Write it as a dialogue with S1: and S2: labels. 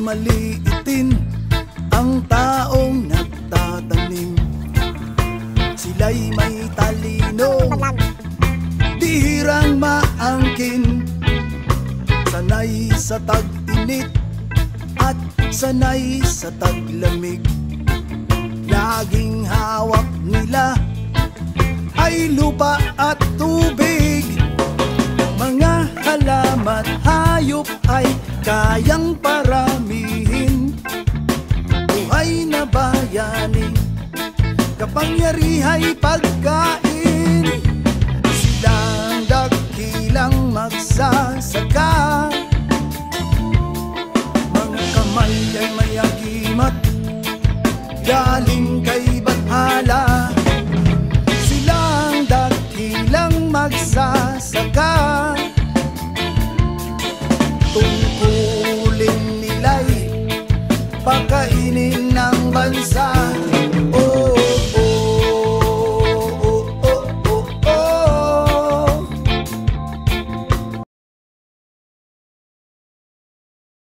S1: maliitin ang taong nagtatanim. Sila'y may talino, bihirang maangkin, sanay sa tag-init at sanay sa taglamig. Laging hawak nila ay lupa at tubig. Mga halaman, hayop ay kayang paramihin. Buhay na bayani, kapangyariha'y pagkain. Silang dakilang magsasaka, mga kamay ay may agimat galing kay Bathala. Silang dakilang magsasaka, tungkulin nila'y pakainin ng bansa.